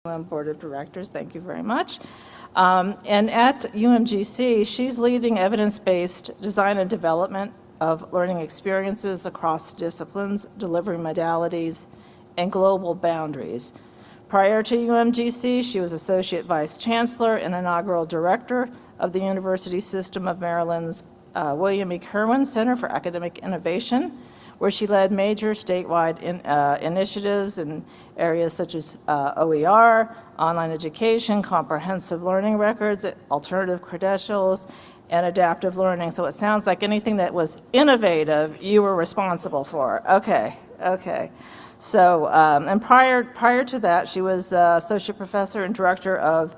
Board of Directors. Thank you very much. And at UMGC, she's leading evidence-based design and development of learning experiences across disciplines, delivery modalities, and global boundaries. Prior to UMGC, she was Associate Vice Chancellor and Inaugural Director of the University System of Maryland's William E. Kerwin Center for Academic Innovation, where she led major statewide initiatives in areas such as OER, online education, comprehensive learning records, alternative credentials, and adaptive learning. So it sounds like anything that was innovative, you were responsible for. Okay. So, and prior to that, she was Associate Professor and Director of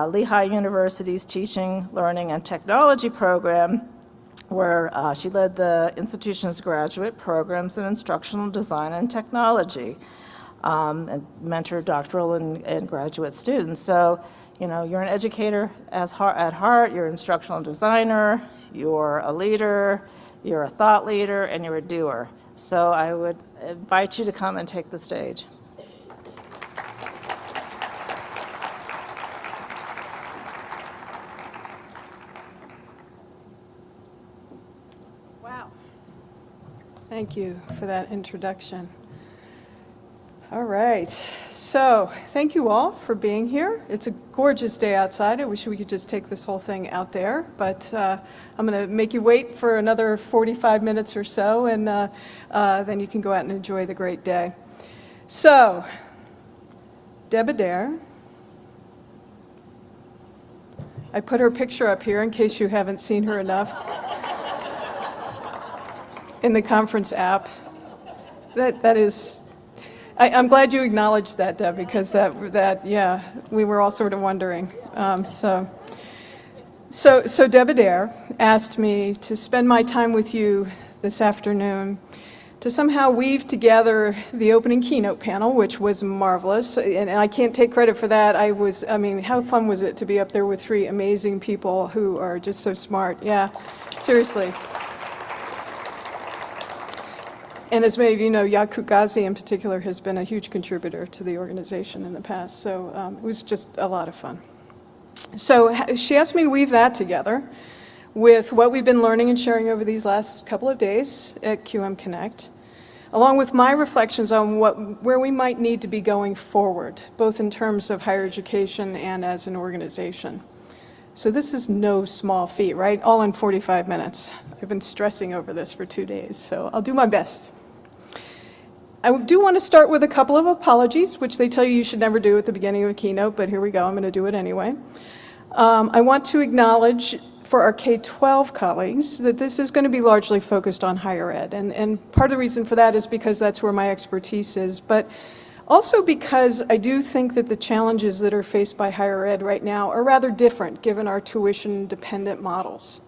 Lehigh University's Teaching, Learning, and Technology program, where she led the institution's graduate programs in instructional design and technology, and mentored doctoral and graduate students. So, you know, you're an educator at heart, you're an instructional designer, you're a leader, you're a thought leader, and you're a doer. So I would invite you to come and take the stage. Thank you for that introduction. All right, so thank you all for being here. It's a gorgeous day outside. I wish we could just take this whole thing out there, but I'm going to make you wait for another 45 minutes or so, and then you can go out and enjoy the great day. So, Deb Adair. I put her picture up here in case you haven't seen her enough in the conference app. That is, I'm glad you acknowledged that, Deb, because yeah, we were all sort of wondering. So Deb Adair asked me to spend my time with you this afternoon to somehow weave together the opening keynote panel, which was marvelous, and I can't take credit for that. I mean, how fun was it to be up there with three amazing people who are just so smart? Yeah, seriously. And as many of you know, Yakut Ghazi in particular has been a huge contributor to the organization in the past, so it was just a lot of fun. So she asked me to weave that together with what we've been learning and sharing over these last couple of days at QM Connect, along with my reflections on where we might need to be going forward, both in terms of higher education and as an organization. So this is no small feat, right? All in 45 minutes. I've been stressing over this for 2 days, so I'll do my best. I do want to start with a couple of apologies, which they tell you should never do at the beginning of a keynote, but here we go, I'm going to do it anyway. I want to acknowledge for our K-12 colleagues that this is going to be largely focused on higher ed, and part of the reason for that is because that's where my expertise is, but also because I do think that the challenges that are faced by higher ed right now are rather different given our tuition-dependent models.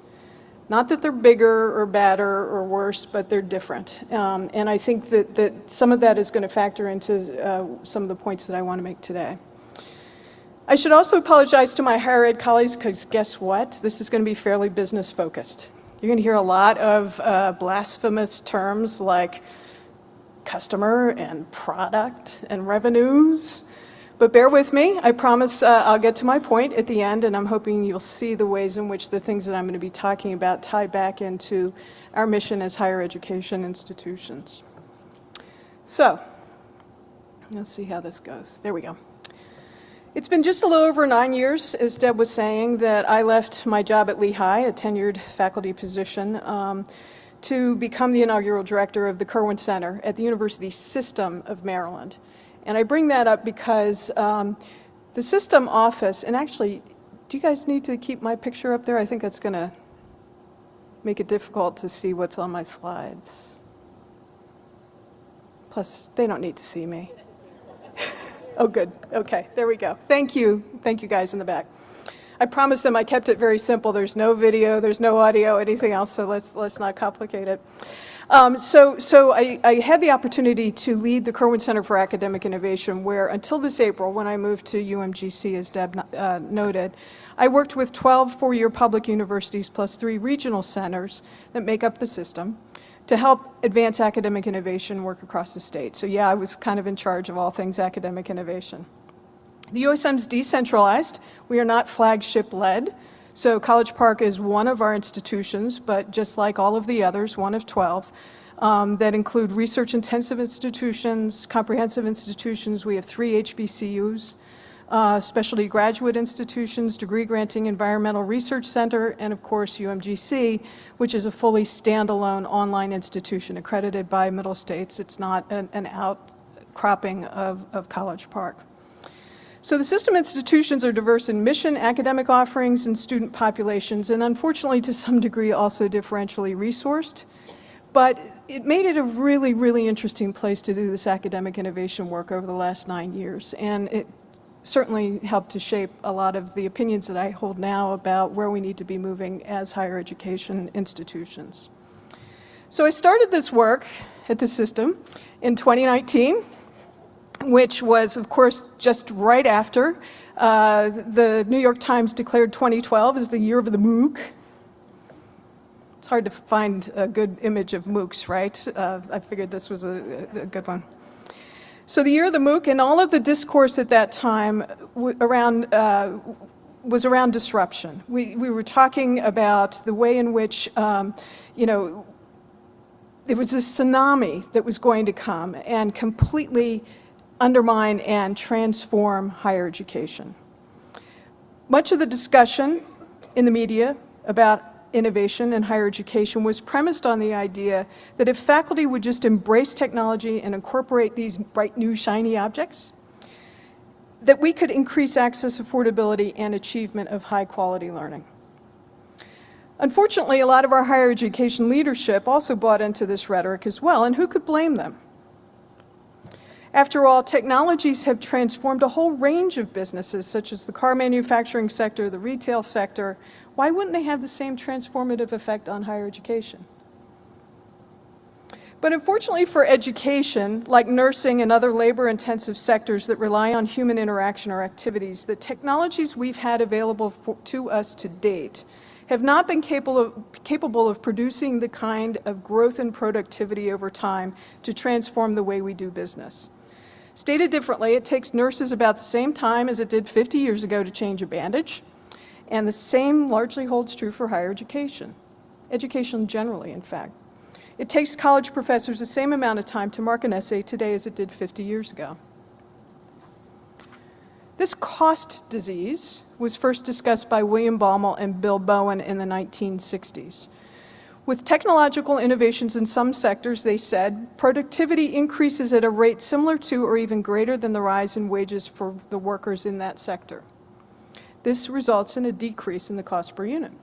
Not that they're bigger or badder or worse, but they're different. And I think that some of that is going to factor into some of the points that I want to make today. I should also apologize to my higher ed colleagues, because guess what? This is going to be fairly business focused. You're going to hear a lot of blasphemous terms like customer and product and revenues. But bear with me, I promise I'll get to my point at the end, and I'm hoping you'll see the ways in which the things that I'm going to be talking about tie back into our mission as higher education institutions. So, let's see how this goes. There we go. It's been just a little over 9 years, as Deb was saying, that I left my job at Lehigh, a tenured faculty position, to become the inaugural director of the Kerwin Center at the University System of Maryland. And I bring that up because the system office, and actually, do you guys need to keep my picture up there? I think that's going to make it difficult to see what's on my slides. Plus, they don't need to see me. Oh, good. Okay, there we go. Thank you. Thank you guys in the back. I promised them I kept it very simple. There's no video, there's no audio, anything else, so let's not complicate it. So I had the opportunity to lead the Kerwin Center for Academic Innovation, where until this April, when I moved to UMGC, as Deb noted, I worked with 12 four-year public universities plus 3 regional centers that make up the system to help advance academic innovation work across the state. So yeah, I was kind of in charge of all things academic innovation. The USM's decentralized. We are not flagship-led. So College Park is one of our institutions, but just like all of the others, one of 12, that include research-intensive institutions, comprehensive institutions. We have 3 HBCUs, specialty graduate institutions, degree-granting environmental research center, and of course UMGC, which is a fully standalone online institution accredited by Middle States. It's not an outcropping of College Park. So the system institutions are diverse in mission, academic offerings, and student populations, and unfortunately to some degree also differentially resourced. But it made it a really, really interesting place to do this academic innovation work over the last 9 years, and it certainly helped to shape a lot of the opinions that I hold now about where we need to be moving as higher education institutions. So I started this work at the system in 2019, which was, of course, just right after the New York Times declared 2012 as the year of the MOOC. It's hard to find a good image of MOOCs, right? I figured this was a good one. So the year of the MOOC, and all of the discourse at that time was around disruption. We were talking about the way in which, there was a tsunami that was going to come and completely undermine and transform higher education. Much of the discussion in the media about innovation in higher education was premised on the idea that if faculty would just embrace technology and incorporate these bright, new, shiny objects, that we could increase access, affordability, and achievement of high-quality learning. Unfortunately, a lot of our higher education leadership also bought into this rhetoric as well, and who could blame them? After all, technologies have transformed a whole range of businesses, such as the car manufacturing sector, the retail sector. Why wouldn't they have the same transformative effect on higher education? But unfortunately for education, like nursing and other labor-intensive sectors that rely on human interaction or activities, the technologies we've had available to us to date have not been capable of producing the kind of growth and productivity over time to transform the way we do business. Stated differently, it takes nurses about the same time as it did 50 years ago to change a bandage, and the same largely holds true for higher education generally, in fact. It takes college professors the same amount of time to mark an essay today as it did 50 years ago. This cost disease was first discussed by William Baumol and Bill Bowen in the 1960s. With technological innovations in some sectors, they said, productivity increases at a rate similar to or even greater than the rise in wages for the workers in that sector. This results in a decrease in the cost per unit.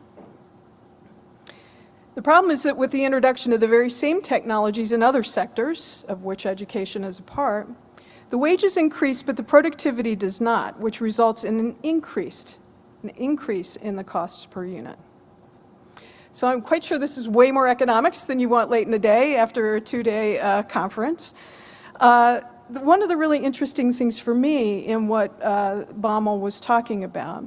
The problem is that with the introduction of the very same technologies in other sectors, of which education is a part, the wages increase, but the productivity does not, which results in an increase in the costs per unit. So I'm quite sure this is way more economics than you want late in the day after a 2-day conference. One of the really interesting things for me in what Baumol was talking about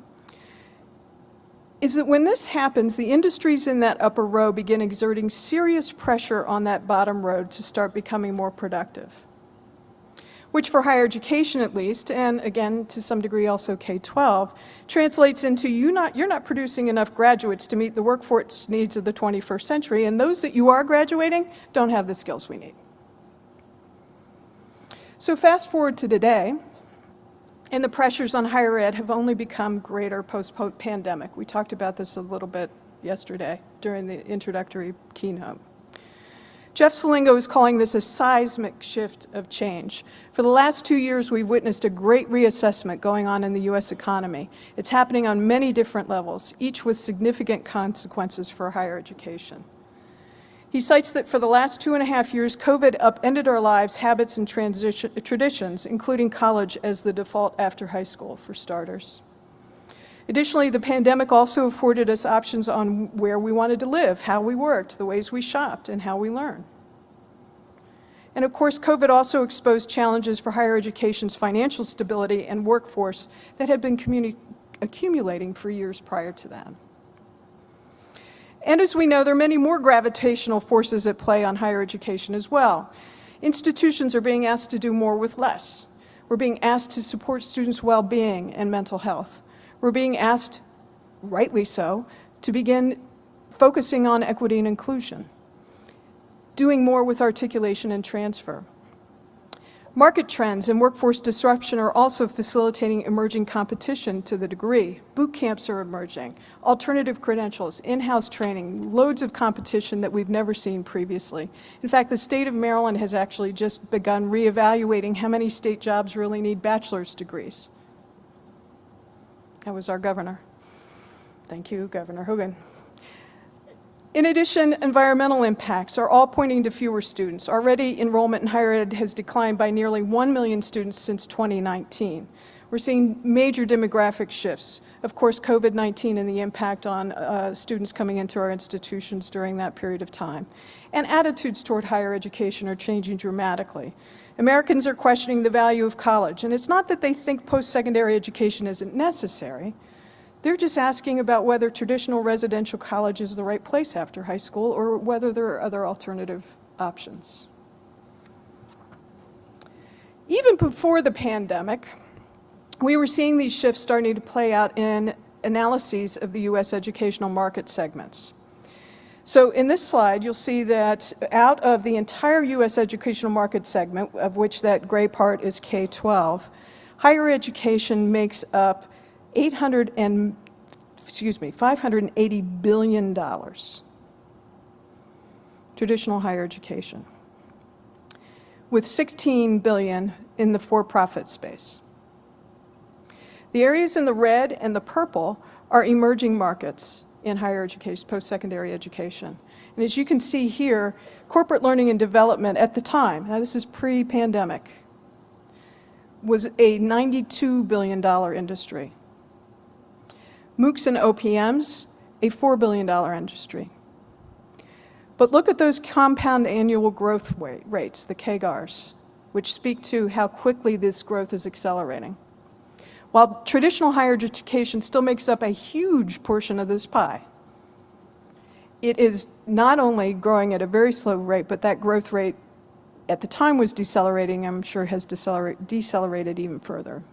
is that when this happens, the industries in that upper row begin exerting serious pressure on that bottom row to start becoming more productive, which for higher education at least, and again to some degree also K-12, translates into you're not producing enough graduates to meet the workforce needs of the 21st century, and those that you are graduating don't have the skills we need. So fast forward to today, and the pressures on higher ed have only become greater post-pandemic. We talked about this a little bit yesterday during the introductory keynote. Jeff Salingo is calling this a seismic shift of change. For the last 2 years, we've witnessed a great reassessment going on in the U.S. economy. It's happening on many different levels, each with significant consequences for higher education. He cites that for the last 2.5 years, COVID upended our lives, habits, and traditions, including college as the default after high school, for starters. Additionally, the pandemic also afforded us options on where we wanted to live, how we worked, the ways we shopped, and how we learn. And of course, COVID also exposed challenges for higher education's financial stability and workforce that had been accumulating for years prior to that. And as we know, there are many more gravitational forces at play on higher education as well. Institutions are being asked to do more with less. We're being asked to support students' well-being and mental health. We're being asked, rightly so, to begin focusing on equity and inclusion, doing more with articulation and transfer. Market trends and workforce disruption are also facilitating emerging competition to the degree. Boot camps are emerging, alternative credentials, in-house training, loads of competition that we've never seen previously. In fact, the state of Maryland has actually just begun reevaluating how many state jobs really need bachelor's degrees. That was our governor. Thank you, Governor Hogan. In addition, environmental impacts are all pointing to fewer students. Already, enrollment in higher ed has declined by nearly 1 million students since 2019. We're seeing major demographic shifts. Of course, COVID-19 and the impact on students coming into our institutions during that period of time. And attitudes toward higher education are changing dramatically. Americans are questioning the value of college, and it's not that they think post-secondary education isn't necessary. They're just asking about whether traditional residential college is the right place after high school or whether there are other alternative options. Even before the pandemic, we were seeing these shifts starting to play out in analyses of the U.S. educational market segments. So in this slide, you'll see that out of the entire U.S. educational market segment, of which that gray part is K-12, higher education makes up $580 billion, traditional higher education, with $16 billion in the for-profit space. The areas in the red and the purple are emerging markets in higher education, post-secondary education. And as you can see here, corporate learning and development at the time, now this is pre-pandemic, was a $92 billion industry. MOOCs and OPMs, a $4 billion industry. But look at those compound annual growth rates, the CAGRs, which speak to how quickly this growth is accelerating. While traditional higher education still makes up a huge portion of this pie, it is not only growing at a very slow rate, but that growth rate at the time was decelerating, I'm sure has decelerated even further.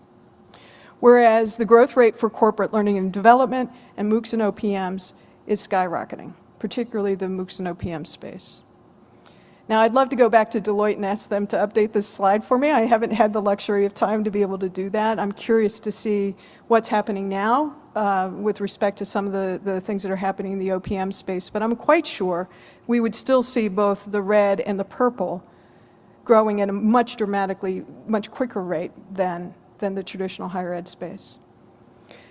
Whereas the growth rate for corporate learning and development and MOOCs and OPMs is skyrocketing, particularly the MOOCs and OPM space. Now, I'd love to go back to Deloitte and ask them to update this slide for me. I haven't had the luxury of time to be able to do that. I'm curious to see what's happening now with respect to some of the things that are happening in the OPM space, but I'm quite sure we would still see both the red and the purple growing at a much quicker rate than the traditional higher ed space.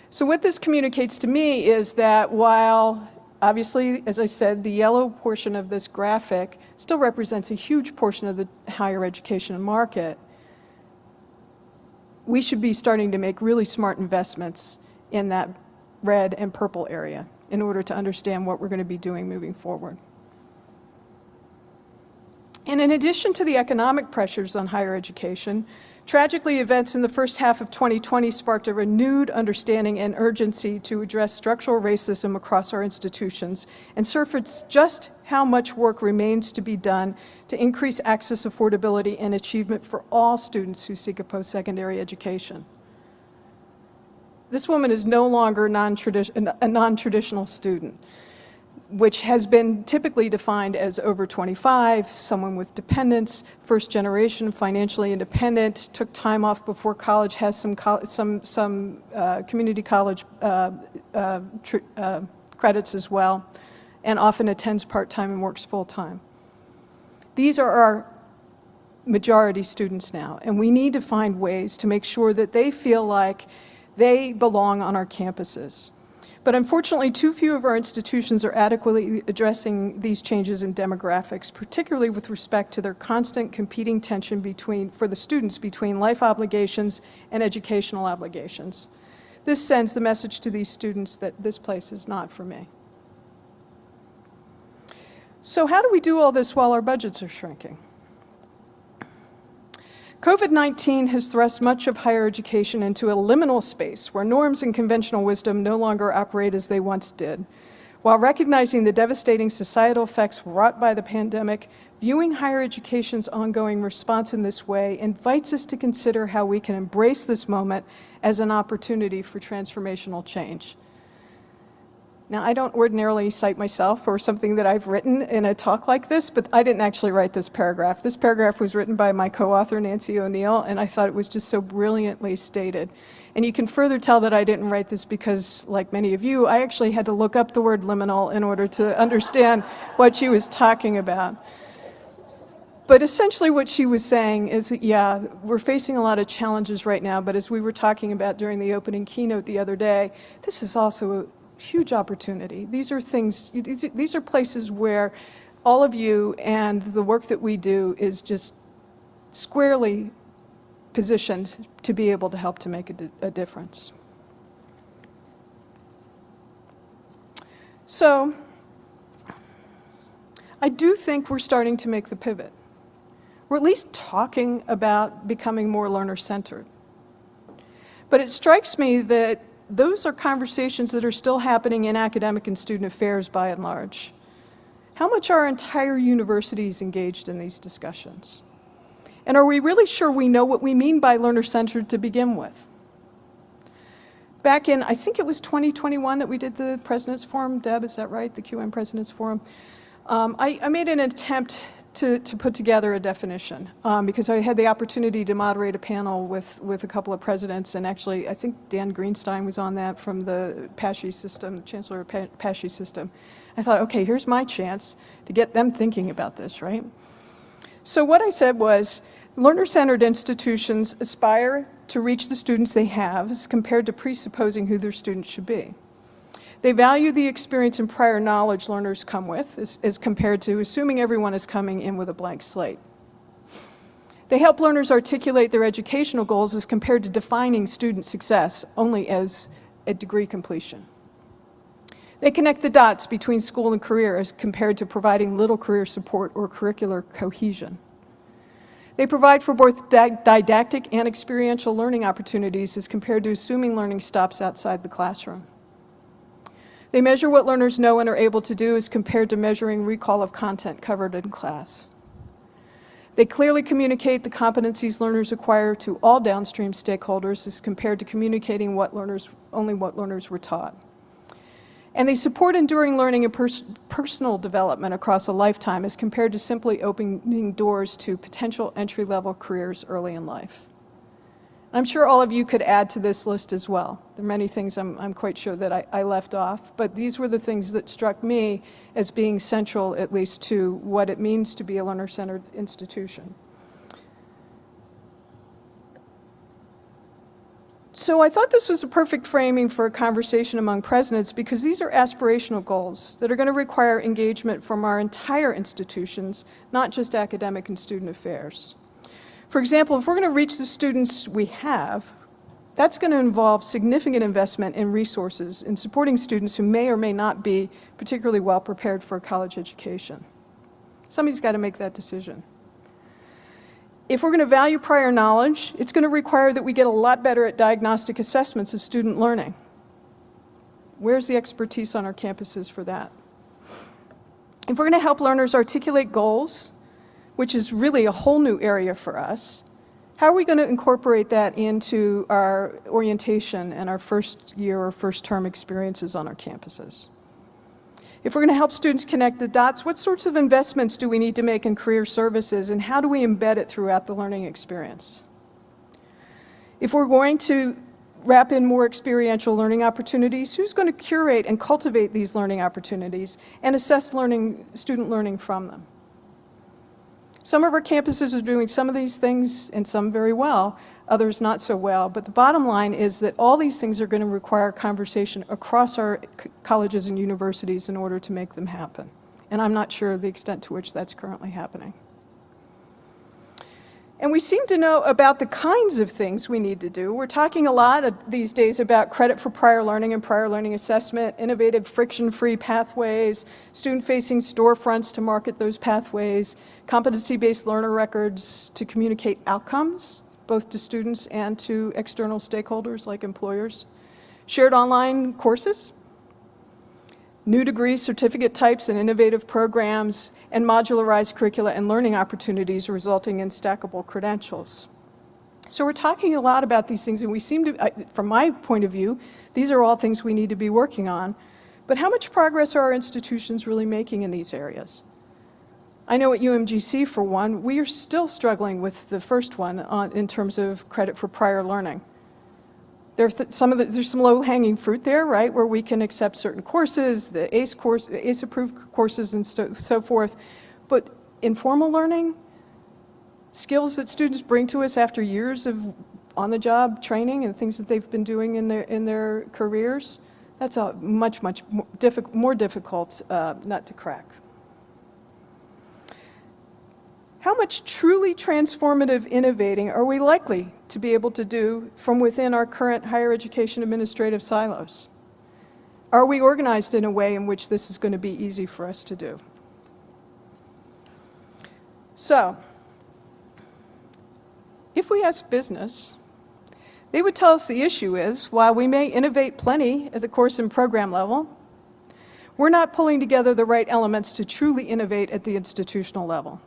So what this communicates to me is that while obviously, as I said, the yellow portion of this graphic still represents a huge portion of the higher education market, we should be starting to make really smart investments in that red and purple area in order to understand what we're going to be doing moving forward. And in addition to the economic pressures on higher education, tragically, events in the first half of 2020 sparked a renewed understanding and urgency to address structural racism across our institutions and surface just how much work remains to be done to increase access, affordability, and achievement for all students who seek a post-secondary education. This woman is no longer a non-traditional student, which has been typically defined as over 25, someone with dependents, first generation, financially independent, took time off before college, has some community college credits as well, and often attends part-time and works full-time. These are our majority students now, and we need to find ways to make sure that they feel like they belong on our campuses. But unfortunately, too few of our institutions are adequately addressing these changes in demographics, particularly with respect to their constant competing tension for the students between life obligations and educational obligations. This sends the message to these students that this place is not for me. So how do we do all this while our budgets are shrinking? COVID-19 has thrust much of higher education into a liminal space where norms and conventional wisdom no longer operate as they once did. While recognizing the devastating societal effects wrought by the pandemic, Viewing higher education's ongoing response in this way invites us to consider how we can embrace this moment as an opportunity for transformational change. Now, I don't ordinarily cite myself or something that I've written in a talk like this, but I didn't actually write this paragraph. This paragraph was written by my co-author, Nancy O'Neill, and I thought it was just so brilliantly stated. And you can further tell that I didn't write this because, like many of you, I actually had to look up the word liminal in order to understand what she was talking about. But essentially what she was saying is that, yeah, we're facing a lot of challenges right now, but as we were talking about during the opening keynote the other day, this is also a huge opportunity. These are things, these are places where all of you and the work that we do is just squarely positioned to be able to help to make a difference. So, I do think we're starting to make the pivot. We're at least talking about becoming more learner-centered. But it strikes me that those are conversations that are still happening in academic and student affairs by and large. How much are our entire universities engaged in these discussions? And are we really sure we know what we mean by learner-centered to begin with? Back in, I think it was 2021 that we did the President's Forum. Deb, is that right? The QM President's Forum. I made an attempt to put together a definition because I had the opportunity to moderate a panel with a couple of presidents, and actually I think Dan Greenstein was on that from the Pesce system, the Chancellor of Pesce system. I thought, okay, here's my chance to get them thinking about this, right? So what I said was, learner-centered institutions aspire to reach the students they have as compared to presupposing who their students should be. They value the experience and prior knowledge learners come with as compared to assuming everyone is coming in with a blank slate. They help learners articulate their educational goals as compared to defining student success only as a degree completion. They connect the dots between school and career as compared to providing little career support or curricular cohesion. They provide for both didactic and experiential learning opportunities as compared to assuming learning stops outside the classroom. They measure what learners know and are able to do as compared to measuring recall of content covered in class. They clearly communicate the competencies learners acquire to all downstream stakeholders as compared to communicating only what learners were taught. And they support enduring learning and personal development across a lifetime as compared to simply opening doors to potential entry-level careers early in life. I'm sure all of you could add to this list as well. There are many things I'm quite sure that I left off, but these were the things that struck me as being central, at least, to what it means to be a learner-centered institution. So I thought this was a perfect framing for a conversation among presidents because these are aspirational goals that are going to require engagement from our entire institutions, not just academic and student affairs. For example, if we're going to reach the students we have, that's going to involve significant investment in resources in supporting students who may or may not be particularly well prepared for a college education. Somebody's got to make that decision. If we're going to value prior knowledge, it's going to require that we get a lot better at diagnostic assessments of student learning. Where's the expertise on our campuses for that? If we're going to help learners articulate goals, which is really a whole new area for us, how are we going to incorporate that into our orientation and our first year or first term experiences on our campuses? If we're going to help students connect the dots, what sorts of investments do we need to make in career services, and how do we embed it throughout the learning experience? If we're going to wrap in more experiential learning opportunities, who's going to curate and cultivate these learning opportunities and assess student learning from them? Some of our campuses are doing some of these things and some very well, others not so well. But the bottom line is that all these things are going to require conversation across our colleges and universities in order to make them happen. And I'm not sure the extent to which that's currently happening. And we seem to know about the kinds of things we need to do. We're talking a lot these days about credit for prior learning and prior learning assessment, innovative friction-free pathways, student-facing storefronts to market those pathways, competency-based learner records to communicate outcomes, both to students and to external stakeholders like employers, shared online courses, new degree certificate types and innovative programs, and modularized curricula and learning opportunities resulting in stackable credentials. So we're talking a lot about these things, and we seem to, from my point of view, these are all things we need to be working on. But how much progress are our institutions really making in these areas? I know at UMGC, for one, we are still struggling with the first one in terms of credit for prior learning. There's some low-hanging fruit there, right, where we can accept certain courses, the ACE-approved courses and so forth. But informal learning, skills that students bring to us after years of on-the-job training and things that they've been doing in their careers, that's a much more difficult nut to crack. How much truly transformative innovating are we likely to be able to do from within our current higher education administrative silos? Are we organized in a way in which this is going to be easy for us to do? So, if we ask business, they would tell us the issue is, while we may innovate plenty at the course and program level, we're not pulling together the right elements to truly innovate at the institutional level.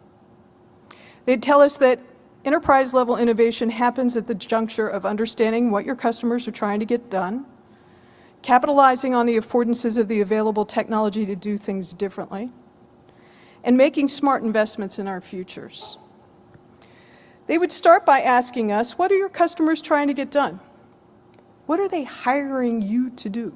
They'd tell us that enterprise-level innovation happens at the juncture of understanding what your customers are trying to get done, capitalizing on the affordances of the available technology to do things differently, and making smart investments in our futures. They would start by asking us, what are your customers trying to get done? What are they hiring you to do?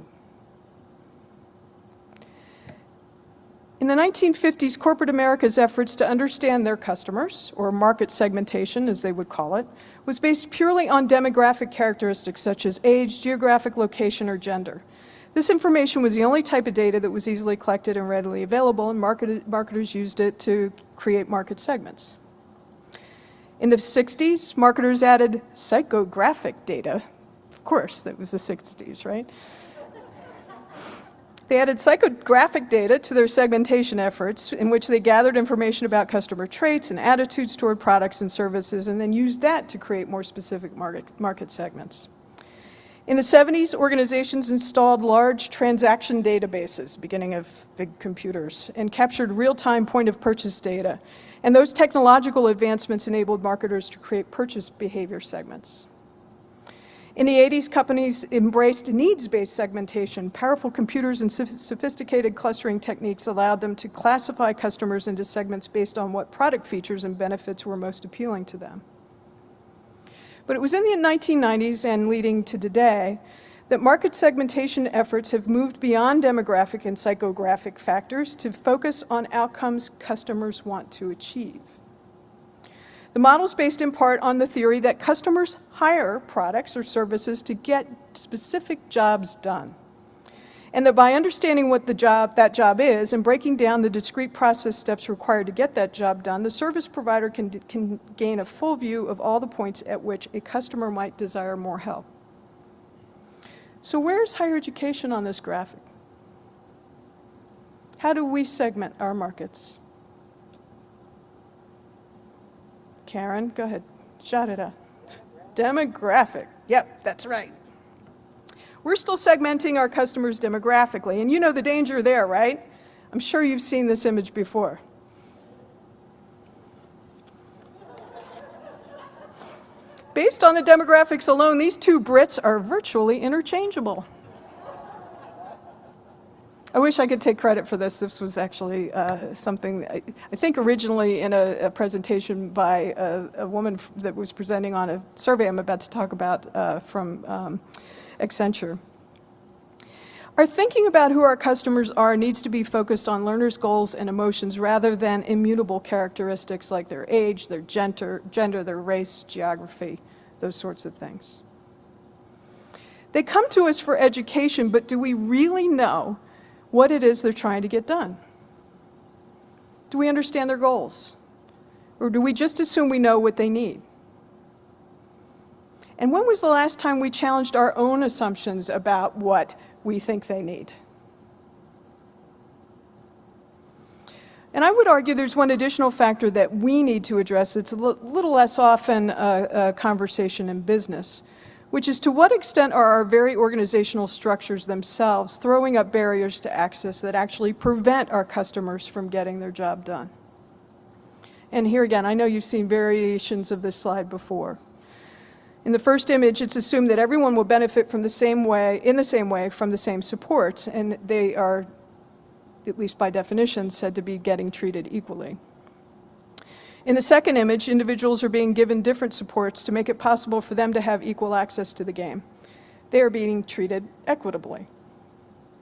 In the 1950s, corporate America's efforts to understand their customers, or market segmentation as they would call it, was based purely on demographic characteristics such as age, geographic location, or gender. This information was the only type of data that was easily collected and readily available, and marketers used it to create market segments. In the 60s, marketers added psychographic data. Of course, that was the 60s, right? They added psychographic data to their segmentation efforts, in which they gathered information about customer traits and attitudes toward products and services, and then used that to create more specific market segments. In the 70s, organizations installed large transaction databases, beginning of big computers, and captured real-time point-of-purchase data. And those technological advancements enabled marketers to create purchase behavior segments. In the 80s, companies embraced needs-based segmentation. Powerful computers and sophisticated clustering techniques allowed them to classify customers into segments based on what product features and benefits were most appealing to them. But it was in the 1990s and leading to today that market segmentation efforts have moved beyond demographic and psychographic factors to focus on outcomes customers want to achieve. The model is based in part on the theory that customers hire products or services to get specific jobs done, and that by understanding what that job is and breaking down the discrete process steps required to get that job done, the service provider can gain a full view of all the points at which a customer might desire more help. So where's higher education on this graphic? How do we segment our markets? Karen, go ahead, shout it out. Demographic, yep, that's right. We're still segmenting our customers demographically, and you know the danger there, right? I'm sure you've seen this image before. Based on the demographics alone, these two Brits are virtually interchangeable. I wish I could take credit for this. This was actually something, I think originally in a presentation by a woman that was presenting on a survey I'm about to talk about from Accenture. Our thinking about who our customers are needs to be focused on learners' goals and emotions rather than immutable characteristics like their age, their gender, their race, geography, those sorts of things. They come to us for education, but do we really know what it is they're trying to get done? Do we understand their goals? Or do we just assume we know what they need? And when was the last time we challenged our own assumptions about what we think they need? And I would argue there's one additional factor that we need to address. It's a little less often a conversation in business, which is to what extent are our very organizational structures themselves throwing up barriers to access that actually prevent our customers from getting their job done? And here again, I know you've seen variations of this slide before. In the first image, it's assumed that everyone will benefit from in the same way from the same support, and they are, at least by definition, said to be getting treated equally. In the second image, individuals are being given different supports to make it possible for them to have equal access to the game. They are being treated equitably,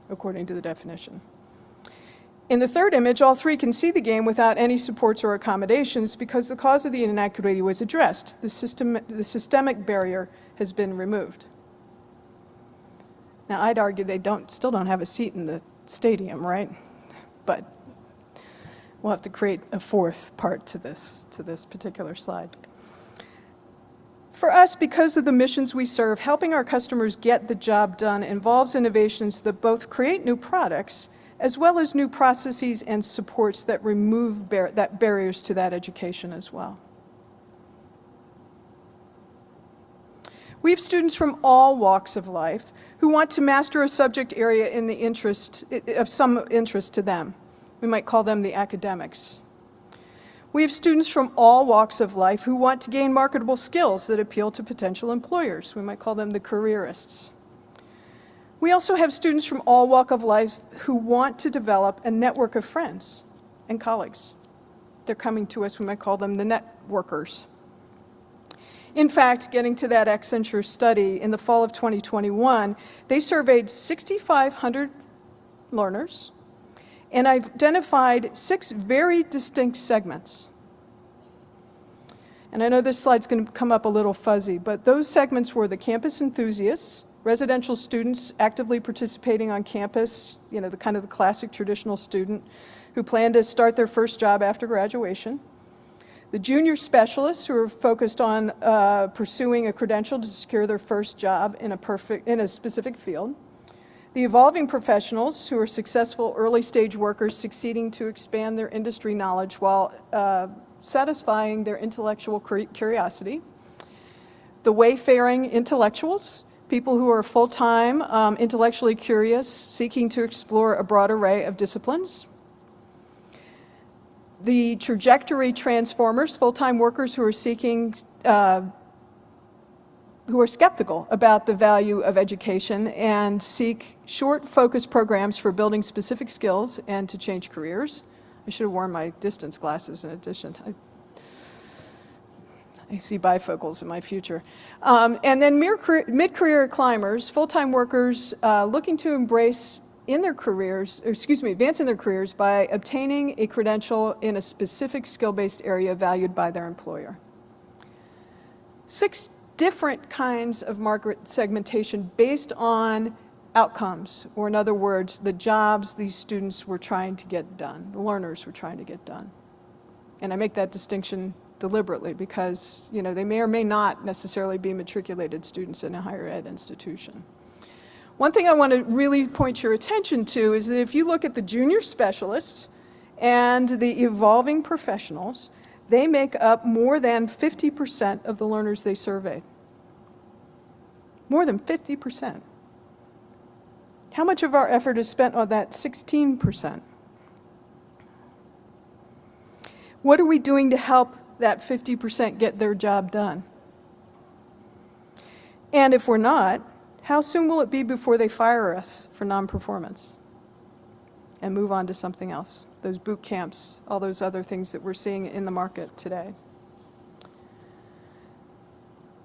according to the definition. In the third image, all three can see the game without any supports or accommodations because the cause of the inequity was addressed. The systemic barrier has been removed. Now, I'd argue they still don't have a seat in the stadium, right? But we'll have to create a fourth part to this particular slide. For us, because of the missions we serve, helping our customers get the job done involves innovations that both create new products as well as new processes and supports that remove barriers to that education as well. We have students from all walks of life who want to master a subject area of some interest to them. We might call them the academics. We have students from all walks of life who want to gain marketable skills that appeal to potential employers. We might call them the careerists. We also have students from all walks of life who want to develop a network of friends and colleagues. They're coming to us, we might call them the networkers. In fact, getting to that Accenture study in the fall of 2021, they surveyed 6,500 learners and identified 6 very distinct segments. And I know this slide's going to come up a little fuzzy, but those segments were the campus enthusiasts, residential students actively participating on campus, the kind of the classic traditional student who plan to start their first job after graduation, the junior specialists who are focused on pursuing a credential to secure their first job in a specific field, the evolving professionals who are successful early-stage workers succeeding to expand their industry knowledge while satisfying their intellectual curiosity, the wayfaring intellectuals, people who are full-time, intellectually curious, seeking to explore a broad array of disciplines, the trajectory transformers, full-time workers who are seeking who are skeptical about the value of education and seek short, focused programs for building specific skills and to change careers. I should have worn my distance glasses in addition. I see bifocals in my future. And then mid-career climbers, full-time workers looking to advance in their careers by obtaining a credential in a specific skill-based area valued by their employer. 6 different kinds of market segmentation based on outcomes, or in other words, the jobs these students were trying to get done, the learners were trying to get done. And I make that distinction deliberately because, they may or may not necessarily be matriculated students in a higher ed institution. One thing I want to really point your attention to is that if you look at the junior specialists and the evolving professionals, they make up more than 50% of the learners they surveyed. More than 50%. How much of our effort is spent on that 16%? What are we doing to help that 50% get their job done? And if we're not, how soon will it be before they fire us for non-performance and move on to something else? Those boot camps, all those other things that we're seeing in the market today.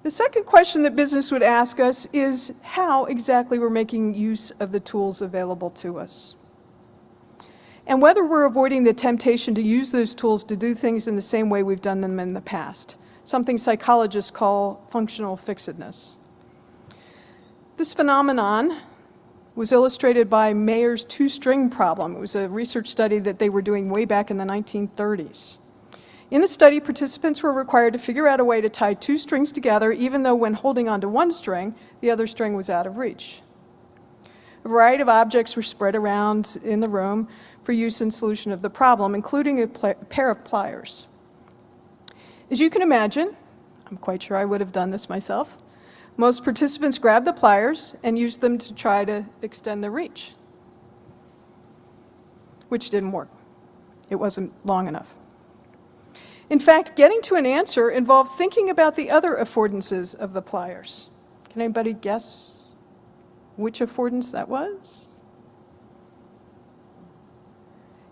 The second question that business would ask us is how exactly we're making use of the tools available to us. And whether we're avoiding the temptation to use those tools to do things in the same way we've done them in the past, something psychologists call functional fixedness. This phenomenon was illustrated by Mayer's two-string problem. It was a research study that they were doing way back in the 1930s. In the study, participants were required to figure out a way to tie 2 strings together, even though when holding onto one string, the other string was out of reach. A variety of objects were spread around in the room for use in solution of the problem, including a pair of pliers. As you can imagine, I'm quite sure I would have done this myself, Most participants grabbed the pliers and used them to try to extend the reach, which didn't work. It wasn't long enough. In fact, getting to an answer involved thinking about the other affordances of the pliers. Can anybody guess which affordance that was?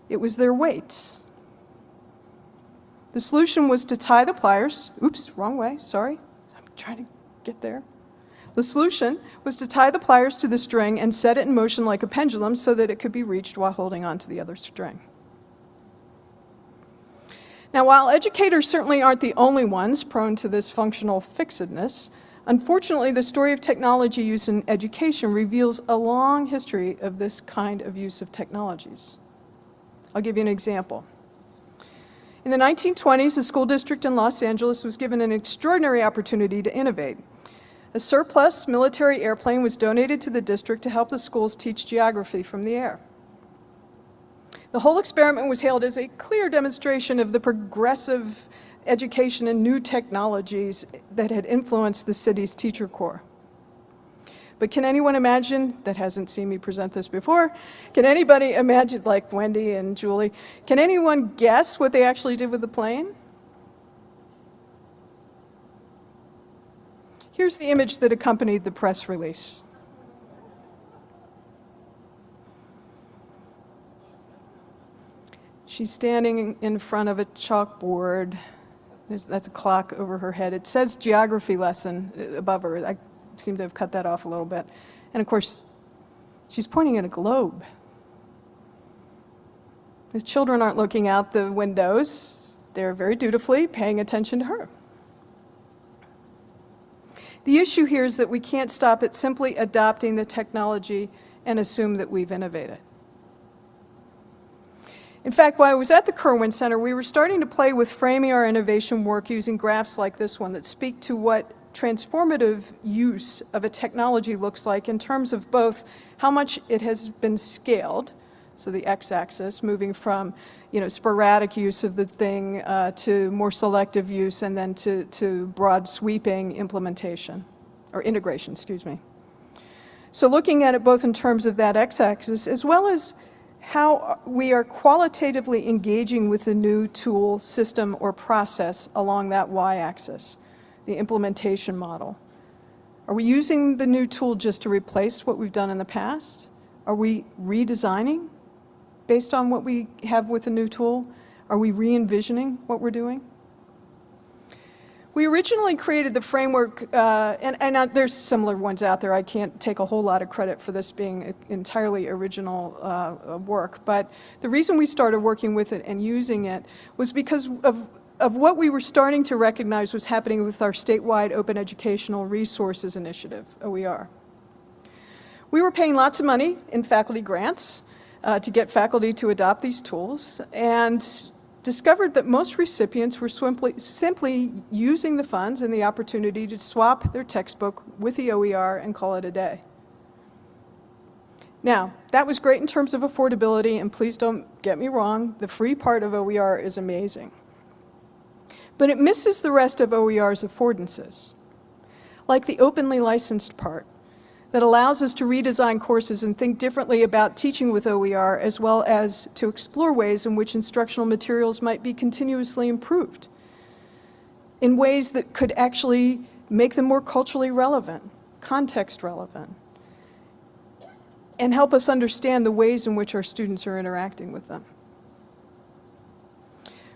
It was their weight. The solution was to tie the pliers, oops, wrong way, sorry, I'm trying to get there. The solution was to tie the pliers to the string and set it in motion like a pendulum so that it could be reached while holding on to the other string. Now, while educators certainly aren't the only ones prone to this functional fixedness, unfortunately, the story of technology use in education reveals a long history of this kind of use of technologies. I'll give you an example. In the 1920s, a school district in Los Angeles was given an extraordinary opportunity to innovate. A surplus military airplane was donated to the district to help the schools teach geography from the air. The whole experiment was hailed as a clear demonstration of the progressive education and new technologies that had influenced the city's teacher corps. But can anyone imagine, that hasn't seen me present this before, can anybody imagine, like Wendy and Julie, can anyone guess what they actually did with the plane? Here's the image that accompanied the press release. She's standing in front of a chalkboard. That's a clock over her head. It says geography lesson above her. I seem to have cut that off a little bit. And of course, she's pointing at a globe. The children aren't looking out the windows. They're very dutifully paying attention to her. The issue here is that we can't stop at simply adopting the technology and assume that we've innovated. In fact, while I was at the Kirwan Center, we were starting to play with framing our innovation work using graphs like this one that speak to what transformative use of a technology looks like in terms of both how much it has been scaled, so the x-axis, moving from sporadic use of the thing to more selective use, and then to broad sweeping implementation, or integration, excuse me. So looking at it both in terms of that x-axis as well as how we are qualitatively engaging with the new tool, system, or process along that y-axis, the implementation model. Are we using the new tool just to replace what we've done in the past? Are we redesigning based on what we have with the new tool? Are we re-envisioning what we're doing? We originally created the framework, and there's similar ones out there. I can't take a whole lot of credit for this being entirely original work, but the reason we started working with it and using it was because of what we were starting to recognize was happening with our statewide Open Educational Resources Initiative, OER. We were paying lots of money in faculty grants to get faculty to adopt these tools, and discovered that most recipients were simply using the funds and the opportunity to swap their textbook with the OER and call it a day. Now, that was great in terms of affordability, and please don't get me wrong, the free part of OER is amazing. But it misses the rest of OER's affordances, like the openly licensed part that allows us to redesign courses and think differently about teaching with OER, as well as to explore ways in which instructional materials might be continuously improved in ways that could actually make them more culturally relevant, context relevant, and help us understand the ways in which our students are interacting with them.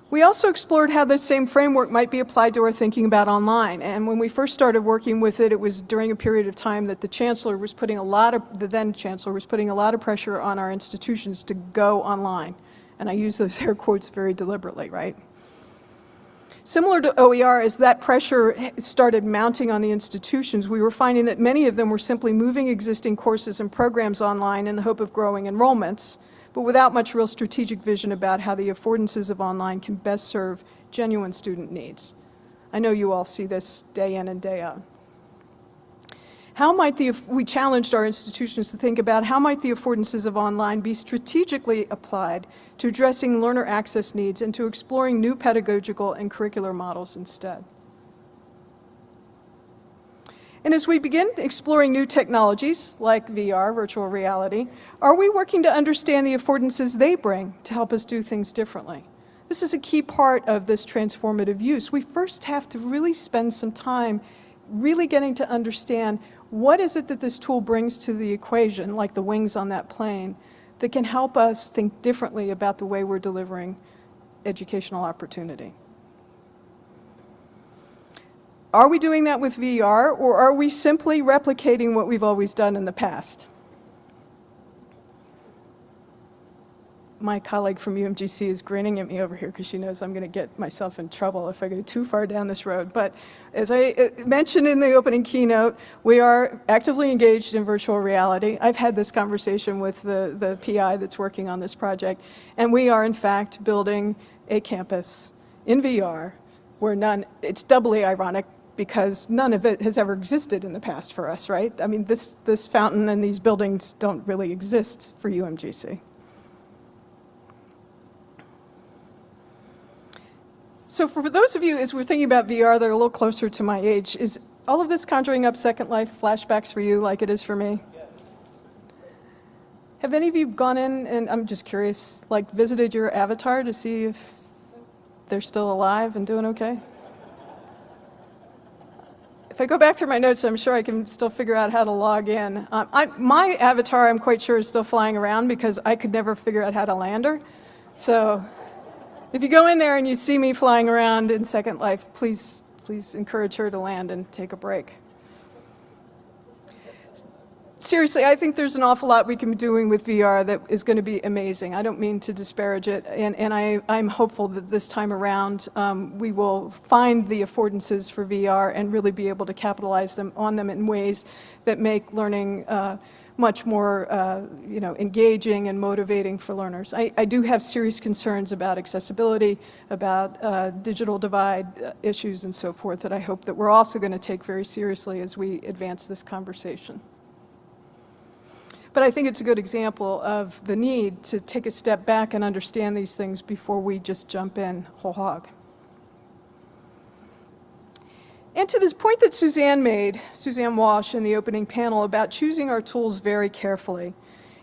We also explored how this same framework might be applied to our thinking about online. And when we first started working with it, it was during a period of time that the chancellor was putting the then chancellor was putting a lot of pressure on our institutions to go online. And I use those air quotes very deliberately, right? Similar to OER, as that pressure started mounting on the institutions, we were finding that many of them were simply moving existing courses and programs online in the hope of growing enrollments, but without much real strategic vision about how the affordances of online can best serve genuine student needs. I know you all see this day in and day out. We challenged our institutions to think about how might the affordances of online be strategically applied to addressing learner access needs and to exploring new pedagogical and curricular models instead. And as we begin exploring new technologies like VR, virtual reality, are we working to understand the affordances they bring to help us do things differently? This is a key part of this transformative use. We first have to really spend some time really getting to understand what is it that this tool brings to the equation, like the wings on that plane, that can help us think differently about the way we're delivering educational opportunity. Are we doing that with VR, or are we simply replicating what we've always done in the past? My colleague from UMGC is grinning at me over here because she knows I'm going to get myself in trouble if I go too far down this road. But as I mentioned in the opening keynote, we are actively engaged in virtual reality. I've had this conversation with the PI that's working on this project, and we are in fact building a campus in VR where it's doubly ironic because none of it has ever existed in the past for us, right? I mean, this fountain and these buildings don't really exist for UMGC. So for those of you, as we're thinking about VR, that are a little closer to my age, is all of this conjuring up Second Life flashbacks for you like it is for me? Yes. Have any of you gone in, and I'm just curious, like visited your avatar to see if they're still alive and doing okay? If I go back through my notes, I'm sure I can still figure out how to log in. My avatar, I'm quite sure, is still flying around because I could never figure out how to land her. So if you go in there and you see me flying around in Second Life, please encourage her to land and take a break. Seriously, I think there's an awful lot we can be doing with VR that is going to be amazing. I don't mean to disparage it, and I'm hopeful that this time around we will find the affordances for VR and really be able to capitalize on them in ways that make learning much more engaging and motivating for learners. I do have serious concerns about accessibility, about digital divide issues and so forth that I hope that we're also going to take very seriously as we advance this conversation. But I think it's a good example of the need to take a step back and understand these things before we just jump in whole hog. And to this point that Suzanne made, Suzanne Walsh, in the opening panel about choosing our tools very carefully.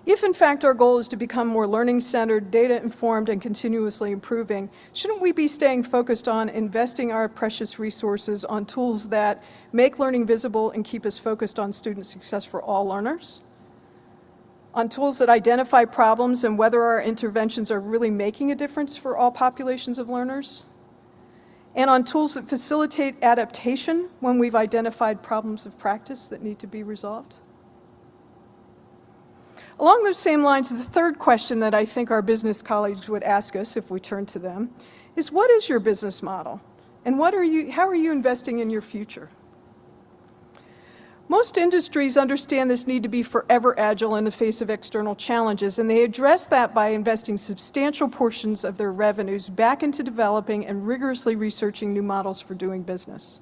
If in fact our goal is to become more learning-centered, data-informed, and continuously improving, shouldn't we be staying focused on investing our precious resources on tools that make learning visible and keep us focused on student success for all learners? On tools that identify problems and whether our interventions are really making a difference for all populations of learners? And on tools that facilitate adaptation when we've identified problems of practice that need to be resolved? Along those same lines, the third question that I think our business colleagues would ask us if we turn to them is, what is your business model? And how are you investing in your future? Most industries understand this need to be forever agile in the face of external challenges, and they address that by investing substantial portions of their revenues back into developing and rigorously researching new models for doing business.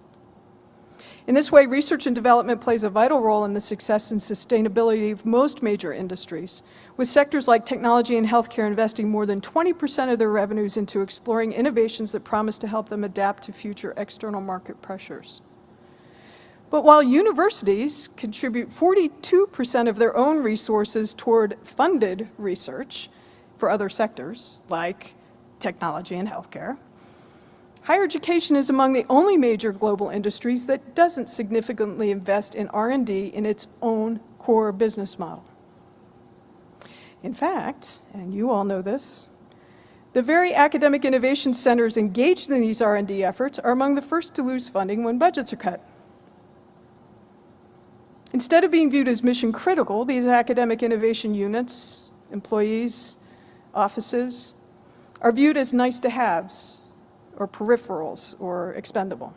In this way, research and development plays a vital role in the success and sustainability of most major industries, with sectors like technology and healthcare investing more than 20% of their revenues into exploring innovations that promise to help them adapt to future external market pressures. But while universities contribute 42% of their own resources toward funded research for other sectors, like technology and healthcare, higher education is among the only major global industries that doesn't significantly invest in R&D in its own core business model. In fact, and you all know this, the very academic innovation centers engaged in these R&D efforts are among the first to lose funding when budgets are cut. Instead of being viewed as mission critical, these academic innovation units, employees, offices, are viewed as nice to haves or peripherals or expendable.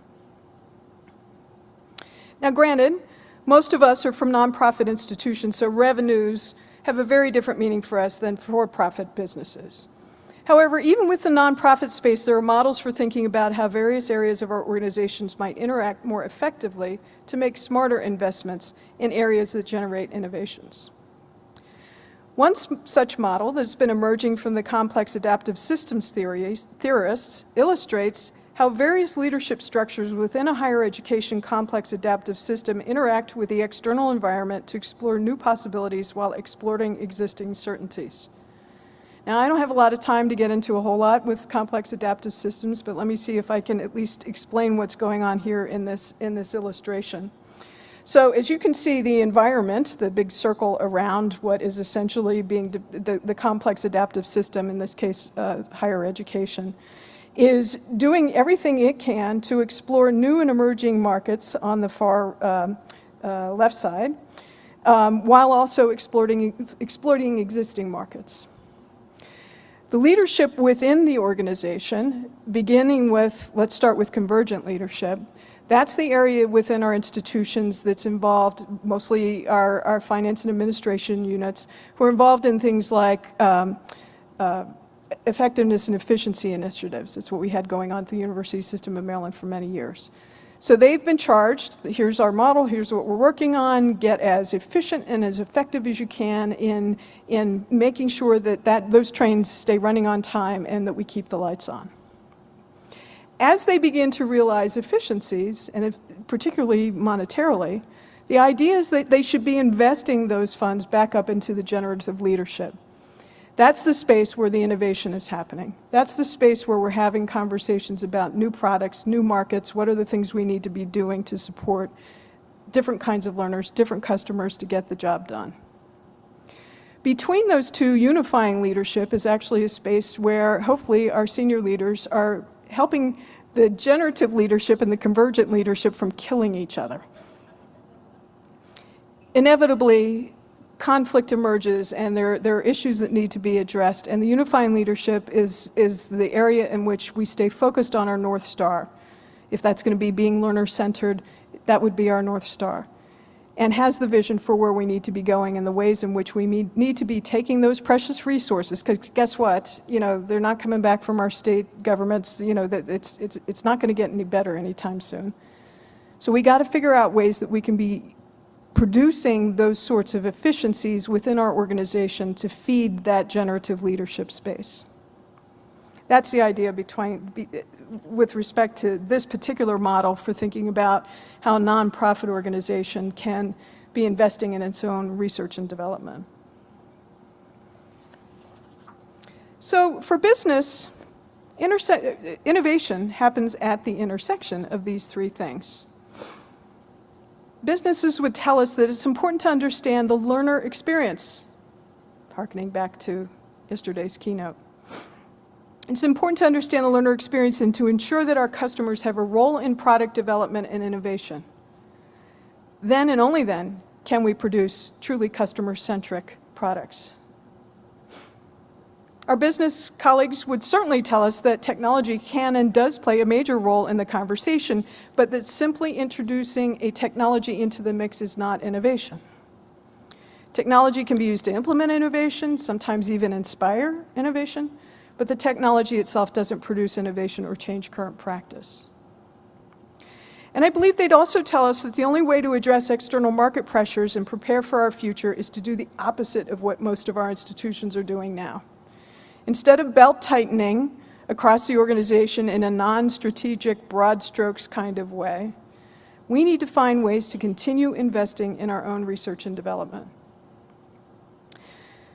Now granted, most of us are from nonprofit institutions, so revenues have a very different meaning for us than for-profit businesses. However, even with the nonprofit space, there are models for thinking about how various areas of our organizations might interact more effectively to make smarter investments in areas that generate innovations. One such model that's been emerging from the complex adaptive systems theorists illustrates how various leadership structures within a higher education complex adaptive system interact with the external environment to explore new possibilities while exploiting existing certainties. Now, I don't have a lot of time to get into a whole lot with complex adaptive systems, but let me see if I can at least explain what's going on here in this illustration. So as you can see, the environment, the big circle around what is essentially being the complex adaptive system, in this case higher education, is doing everything it can to explore new and emerging markets on the far left side, while also exploiting existing markets. The leadership within the organization, beginning with, let's start with convergent leadership, that's the area within our institutions that's involved, mostly our finance and administration units, who are involved in things like effectiveness and efficiency initiatives. That's what we had going on at the University System of Maryland for many years. So they've been charged, here's our model, here's what we're working on, get as efficient and as effective as you can in making sure that those trains stay running on time and that we keep the lights on. As they begin to realize efficiencies, and particularly monetarily, the idea is that they should be investing those funds back up into the generative leadership. That's the space where the innovation is happening. That's the space where we're having conversations about new products, new markets, what are the things we need to be doing to support different kinds of learners, different customers to get the job done. Between those two, unifying leadership is actually a space where hopefully our senior leaders are helping the generative leadership and the convergent leadership from killing each other. Inevitably, conflict emerges and there are issues that need to be addressed, and the unifying leadership is the area in which we stay focused on our North Star. If that's going to be being learner-centered, that would be our North Star, and has the vision for where we need to be going and the ways in which we need to be taking those precious resources, because guess what, they're not coming back from our state governments, that it's not going to get any better anytime soon. So we got to figure out ways that we can be producing those sorts of efficiencies within our organization to feed that generative leadership space. That's the idea with respect to this particular model for thinking about how a nonprofit organization can be investing in its own research and development. So for business, innovation happens at the intersection of these three things. Businesses would tell us that it's important to understand the learner experience, hearkening back to yesterday's keynote. It's important to understand the learner experience and to ensure that our customers have a role in product development and innovation. Then and only then can we produce truly customer-centric products. Our business colleagues would certainly tell us that technology can and does play a major role in the conversation, but that simply introducing a technology into the mix is not innovation. Technology can be used to implement innovation, sometimes even inspire innovation, but the technology itself doesn't produce innovation or change current practice. And I believe they'd also tell us that the only way to address external market pressures and prepare for our future is to do the opposite of what most of our institutions are doing now. Instead of belt-tightening across the organization in a non-strategic, broad strokes kind of way, we need to find ways to continue investing in our own research and development.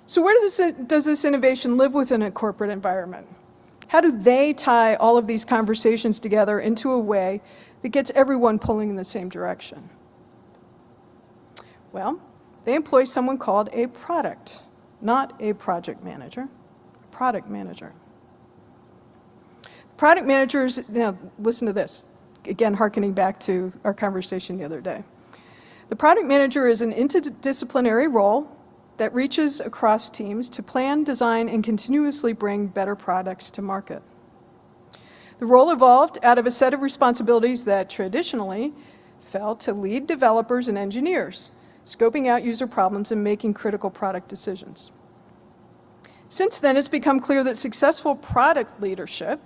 So where does this innovation live within a corporate environment? How do they tie all of these conversations together into a way that gets everyone pulling in the same direction? Well, they employ someone called a product, not a project manager. Product manager. Product managers, now listen to this, again hearkening back to our conversation the other day. The product manager is an interdisciplinary role that reaches across teams to plan, design, and continuously bring better products to market. The role evolved out of a set of responsibilities that traditionally fell to lead developers and engineers, scoping out user problems and making critical product decisions. Since then, it's become clear that successful product leadership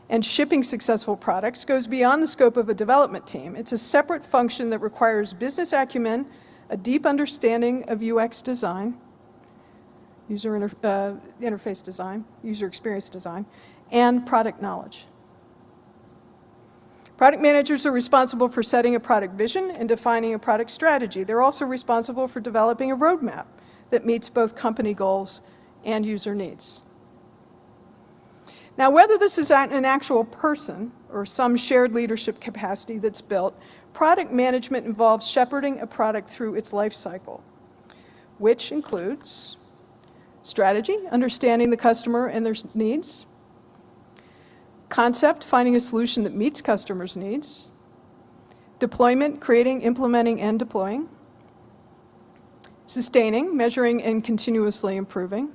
and shipping successful products goes beyond the scope of a development team. It's a separate function that requires business acumen, a deep understanding of UX design, user interface design, user experience design, and product knowledge. Product managers are responsible for setting a product vision and defining a product strategy. They're also responsible for developing a roadmap that meets both company goals and user needs. Now, whether this is an actual person or some shared leadership capacity that's built, product management involves shepherding a product through its life cycle, which includes strategy, understanding the customer and their needs; concept, finding a solution that meets customers' needs; deployment, creating, implementing, and deploying; sustaining, measuring, and continuously improving;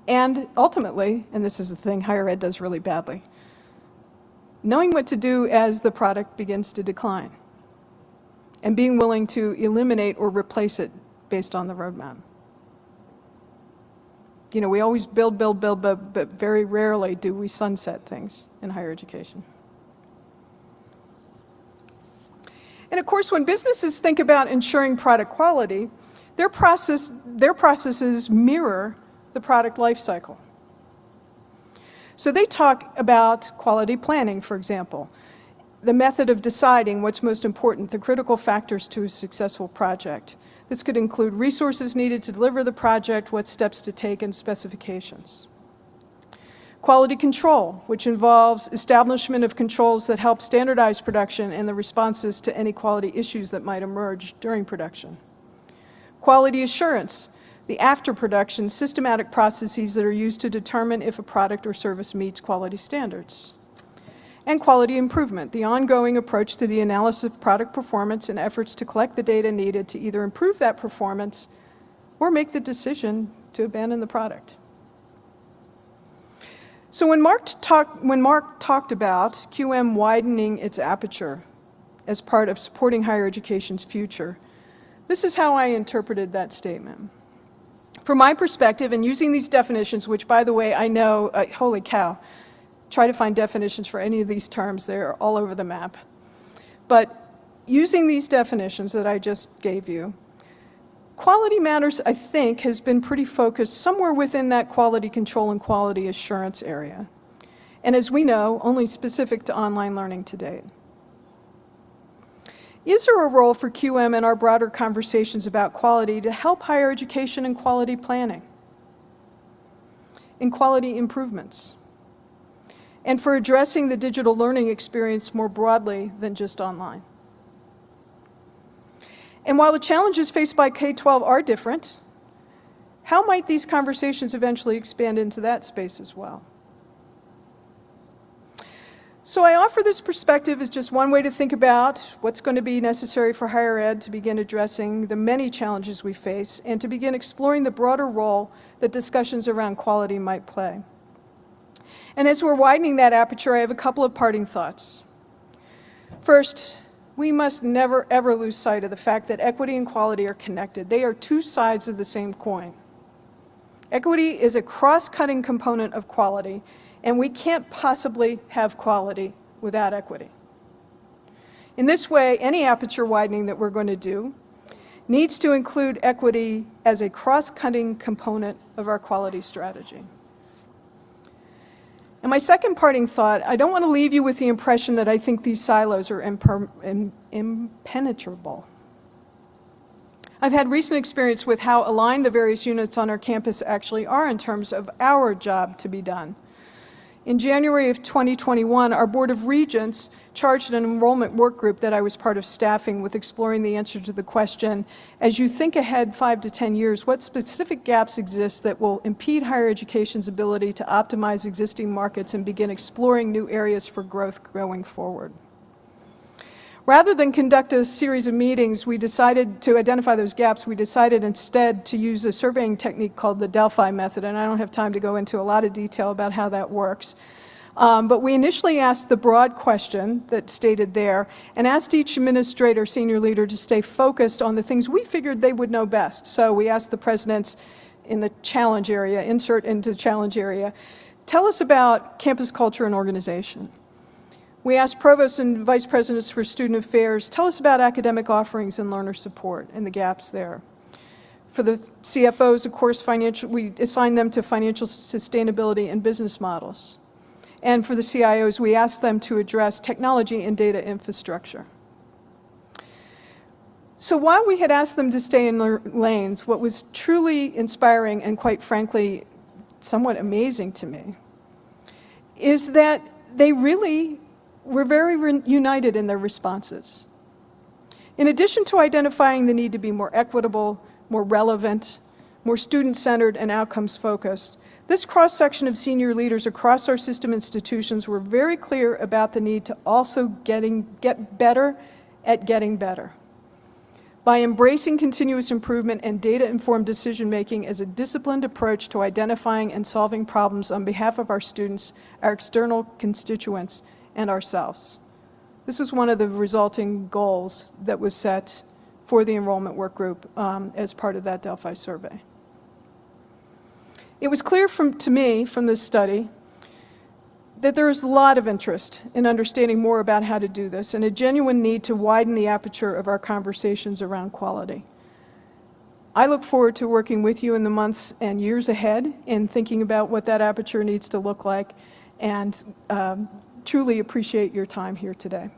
and ultimately, and this is the thing higher ed does really badly, knowing what to do as the product begins to decline and being willing to eliminate or replace it based on the roadmap. You know, we always build, but very rarely do we sunset things in higher education. And of course, when businesses think about ensuring product quality, their processes mirror the product life cycle. So they talk about quality planning, for example, the method of deciding what's most important, the critical factors to a successful project. This could include resources needed to deliver the project, what steps to take, and specifications. Quality control, which involves establishment of controls that help standardize production and the responses to any quality issues that might emerge during production. Quality assurance, the after-production systematic processes that are used to determine if a product or service meets quality standards. And quality improvement, the ongoing approach to the analysis of product performance and efforts to collect the data needed to either improve that performance or make the decision to abandon the product. So when Mark talked about QM widening its aperture as part of supporting higher education's future, this is how I interpreted that statement. From my perspective, and using these definitions, which, by the way, I know, holy cow, try to find definitions for any of these terms. They're all over the map. But using these definitions that I just gave you, quality matters, I think, has been pretty focused somewhere within that quality control and quality assurance area. And as we know, only specific to online learning to date. Is there a role for QM in our broader conversations about quality to help higher education in quality planning, in quality improvements, and for addressing the digital learning experience more broadly than just online? And while the challenges faced by K-12 are different, how might these conversations eventually expand into that space as well? So I offer this perspective as just one way to think about what's going to be necessary for higher ed to begin addressing the many challenges we face and to begin exploring the broader role that discussions around quality might play. And as we're widening that aperture, I have a couple of parting thoughts. First, we must never, ever lose sight of the fact that equity and quality are connected. They are two sides of the same coin. Equity is a cross-cutting component of quality, and we can't possibly have quality without equity. In this way, any aperture widening that we're going to do needs to include equity as a cross-cutting component of our quality strategy. And my second parting thought, I don't want to leave you with the impression that I think these silos are impenetrable. I've had recent experience with how aligned the various units on our campus actually are in terms of our job to be done. In January of 2021, our Board of Regents charged an enrollment work group that I was part of staffing with exploring the answer to the question, as you think ahead 5 to 10 years, what specific gaps exist that will impede higher education's ability to optimize existing markets and begin exploring new areas for growth going forward? Rather than conduct a series of meetings, we decided to identify those gaps. We decided instead to use a surveying technique called the Delphi method, and I don't have time to go into a lot of detail about how that works. But we initially asked the broad question that's stated there and asked each administrator, senior leader, to stay focused on the things we figured they would know best. So we asked the presidents in the challenge area, insert into challenge area, tell us about campus culture and organization. We asked provosts and vice presidents for student affairs, tell us about academic offerings and learner support and the gaps there. For the CFOs, of course, we assigned them to financial sustainability and business models. And for the CIOs, we asked them to address technology and data infrastructure. So while we had asked them to stay in their lanes, what was truly inspiring and quite frankly somewhat amazing to me is that they really were very united in their responses. In addition to identifying the need to be more equitable, more relevant, more student-centered and outcomes-focused, this cross-section of senior leaders across our system institutions were very clear about the need to also get better at getting better. By embracing continuous improvement and data-informed decision-making as a disciplined approach to identifying and solving problems on behalf of our students, our external constituents, and ourselves. This was one of the resulting goals that was set for the enrollment work group as part of that Delphi survey. It was clear to me from this study that there is a lot of interest in understanding more about how to do this and a genuine need to widen the aperture of our conversations around quality. I look forward to working with you in the months and years ahead in thinking about what that aperture needs to look like, and truly appreciate your time here today.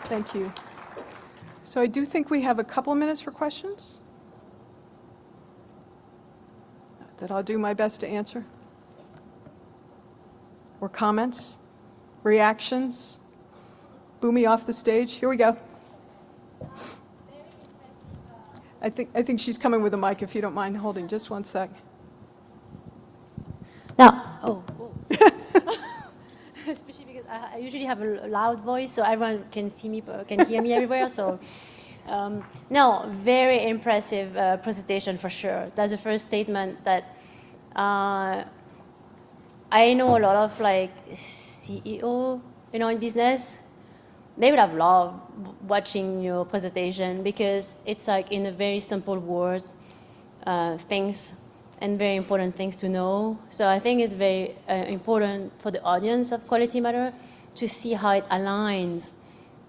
Thank you. So I do think we have a couple of minutes for questions that I'll do my best to answer. Or comments, reactions. Boo me off the stage. Here we go. I think she's coming with a mic, if you don't mind holding just one sec. Now, especially because I usually have a loud voice, so everyone can see me, can hear me everywhere. So, no, very impressive presentation for sure. That's the first statement that I know a lot of like CEO, in business. They would have loved watching your presentation because it's like in a very simple words, things and very important things to know. So I think it's very important for the audience of Quality Matter to see how it aligns,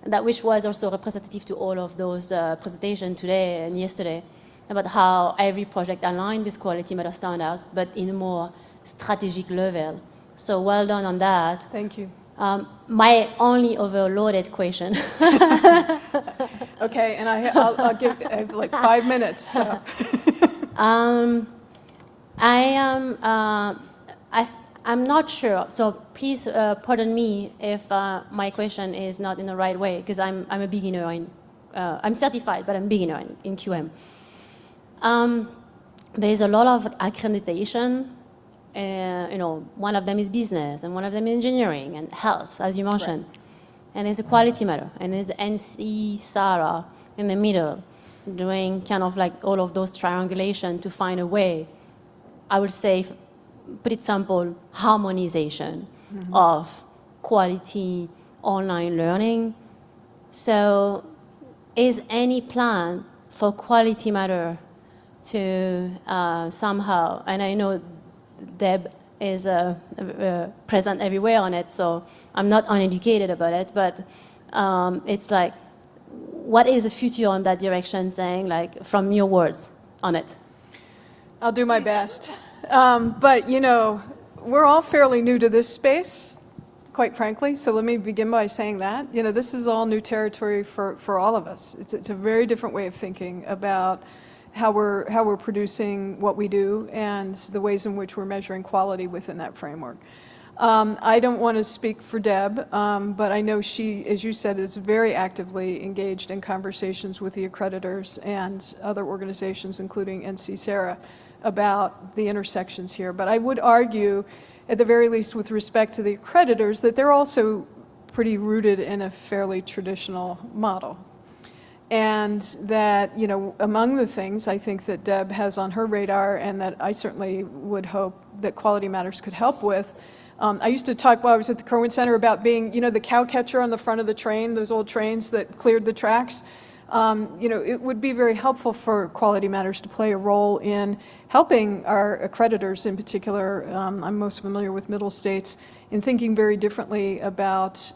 that which was also representative to all of those presentations today and yesterday, about how every project aligned with Quality Matter standards, but in a more strategic level. So well done on that. Thank you. My only overloaded question. Okay, and I'll give I have like 5 minutes. So. I'm not sure, so please pardon me if my question is not in the right way, because I'm a beginner in, I'm certified, but I'm a beginner in QM. There's a lot of accreditation, one of them is business, and one of them is engineering and health, as you mentioned. Right. And there's a Quality Matter, and there's NC, SARA in the middle, doing kind of like all of those triangulation to find a way, I would say, put it simple, harmonization of quality online learning. So is any plan for Quality Matter to somehow, and I know Deb is present everywhere on it, so I'm not uneducated about it, but it's like, what is the future on that direction, saying, like, from your words on it? I'll do my best. But, we're all fairly new to this space, quite frankly, so let me begin by saying that. This is all new territory for all of us. It's a very different way of thinking about how we're producing what we do and the ways in which we're measuring quality within that framework. I don't want to speak for Deb, but I know she, as you said, is very actively engaged in conversations with the accreditors and other organizations, including NC-SARA, about the intersections here. But I would argue, at the very least with respect to the accreditors, that they're also pretty rooted in a fairly traditional model. And that, among the things I think that Deb has on her radar and that I certainly would hope that Quality Matters could help with, I used to talk while I was at the Kerwin Center about being, the cow catcher on the front of the train, those old trains that cleared the tracks. It would be very helpful for Quality Matters to play a role in helping our accreditors in particular, I'm most familiar with middle states, in thinking very differently about,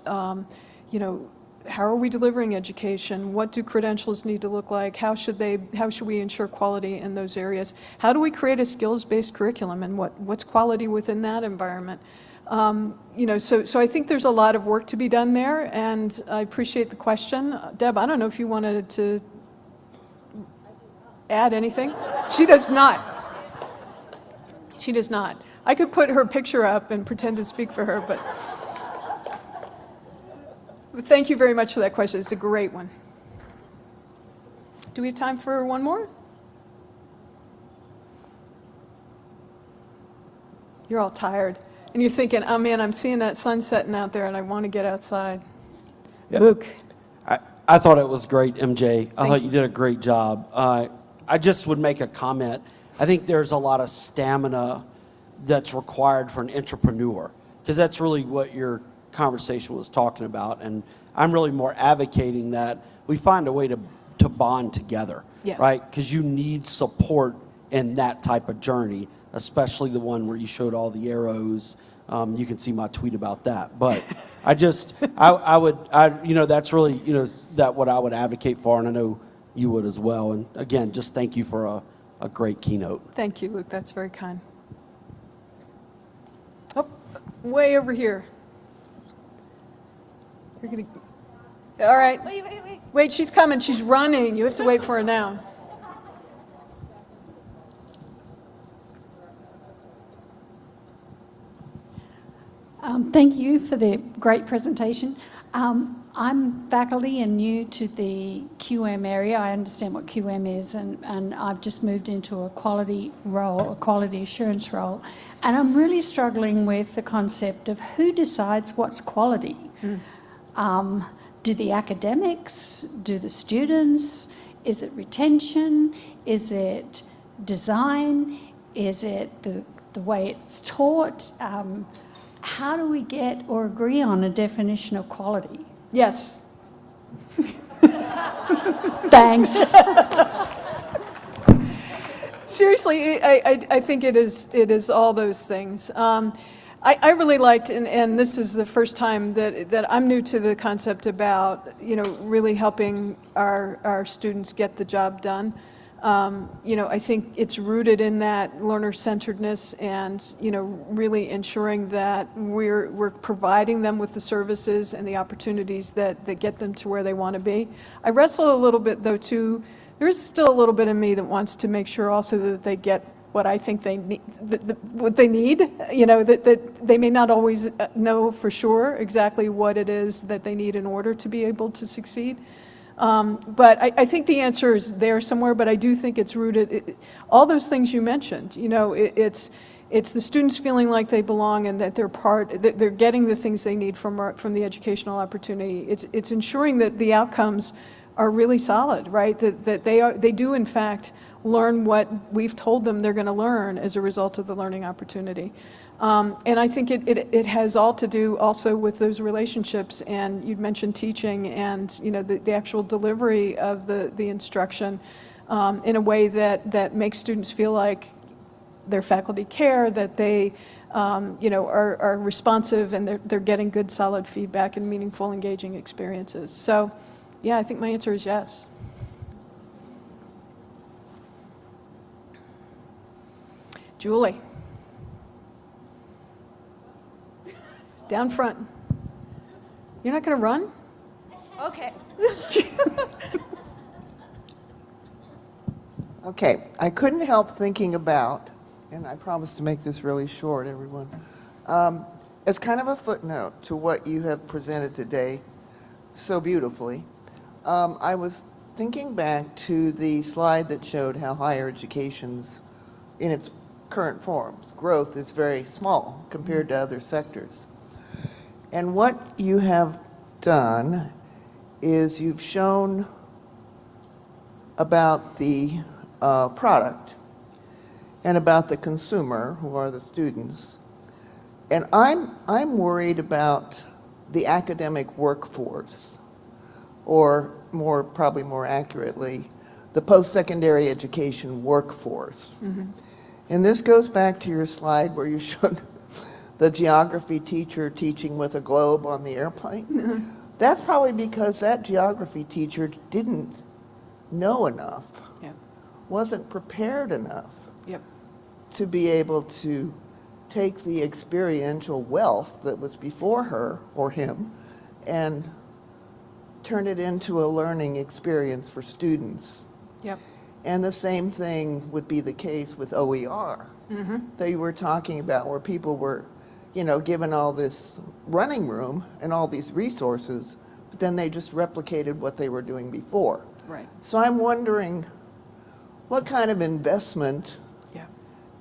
how are we delivering education? What do credentials need to look like? How should we ensure quality in those areas? How do we create a skills-based curriculum, and what's quality within that environment? You know, so I think there's a lot of work to be done there, and I appreciate the question. Deb, I don't know if you wanted to add anything? She does not. She does not. I could put her picture up and pretend to speak for her, but thank you very much for that question. It's a great one. Do we have time for one more? You're all tired. And you're thinking, oh man, I'm seeing that sun setting out there and I want to get outside. Yeah. Luke. I thought it was great, MJ. I thought you. you did a great job. I just would make a comment. I think there's a lot of stamina that's required for an entrepreneur, because that's really what your conversation was talking about. And I'm really more advocating that we find a way to bond together, Yes. right? Because you need support in that type of journey, especially the one where you showed all the arrows. You can see my tweet about that. But I just, you know, that's really, you know, that what I would advocate for, and I know you would as well. And again, just thank you for a great keynote. Thank you, Luke. That's very kind. Oh, way over here. You're gonna. All right. Wait. Wait, she's coming. She's running. You have to wait for her now. Thank you for the great presentation. I'm faculty and new to the QM area. I understand what QM is, and I've just moved into a quality role, a quality assurance role. And I'm really struggling with the concept of who decides what's quality. Do the academics? Do the students? Is it retention? Is it design? Is it the way it's taught? How do we get or agree on a definition of quality? Yes. Thanks. Seriously, I think it is all those things. I really liked, and this is the first time that I'm new to the concept about, you know, really helping our students get the job done. You know, I think it's rooted in that learner-centeredness and, you know, really ensuring that we're providing them with the services and the opportunities that get them to where they want to be. I wrestle a little bit, though, too. There's still a little bit of me that wants to make sure also that they get what I think they need, what they need, you know, that they may not always know for sure exactly what it is that they need in order to be able to succeed. But I think the answer is there somewhere, but I do think it's rooted, all those things you mentioned, you know, it's the students feeling like they belong and that they're getting the things they need from the educational opportunity. It's ensuring that the outcomes are really solid, right? That they do in fact learn what we've told them they're going to learn as a result of the learning opportunity. And I think it has all to do also with those relationships, and you'd mentioned teaching and, you know, the actual delivery of the instruction in a way that makes students feel like their faculty care, that they you know, are responsive, and they're getting good solid feedback and meaningful engaging experiences. So yeah, I think my answer is yes. Julie. Down front. You're not going to run? Okay. Okay, I couldn't help thinking about, and I promise to make this really short, everyone, as kind of a footnote to what you have presented today so beautifully. I was thinking back to the slide that showed how higher education's, in its current forms, growth is very small compared to other sectors. And what you have done is you've shown about the product and about the consumer, who are the students. And I'm worried about the academic workforce, or probably more accurately, the post-secondary education workforce. Mm-hmm. And this goes back to your slide where you showed the geography teacher teaching with a globe on the airplane. That's probably because that geography teacher didn't know enough, Yep, wasn't prepared enough yep, to be able to take the experiential wealth that was before her or him and turn it into a learning experience for students. yep. And the same thing would be the case with OER that you were talking about, where people were, you know, given all this running room and all these resources, but then they just replicated what they were doing before. Right. So I'm wondering what kind of investment Yeah.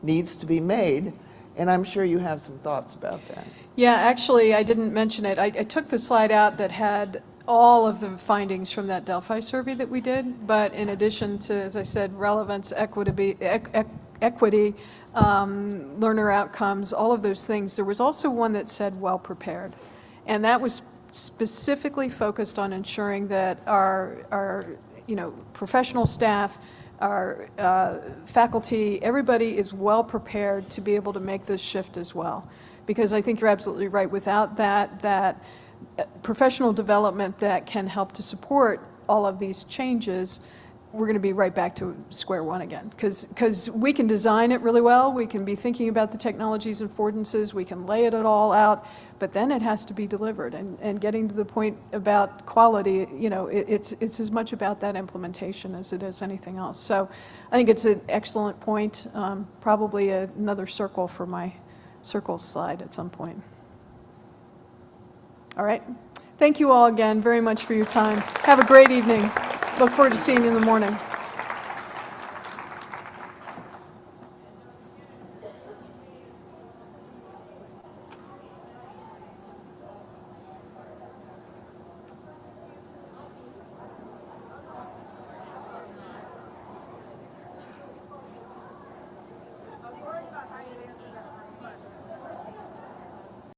needs to be made, and I'm sure you have some thoughts about that. Yeah, actually, I didn't mention it. I took the slide out that had all of the findings from that Delphi survey that we did, but in addition to, as I said, relevance, equity, learner outcomes, all of those things, there was also one that said well-prepared. And that was specifically focused on ensuring that our professional staff, our faculty, everybody is well-prepared to be able to make this shift as well. Because I think you're absolutely right. Without that professional development that can help to support all of these changes, we're going to be right back to square one again. Because we can design it really well, we can be thinking about the technologies and affordances, we can lay it all out, but then it has to be delivered. And getting to the point about quality, you know, it's as much about that implementation as it is anything else. So I think it's an excellent point, probably another circle for my circle slide at some point. All right. Thank you all again very much for your time. Have a great evening. Look forward to seeing you in the morning.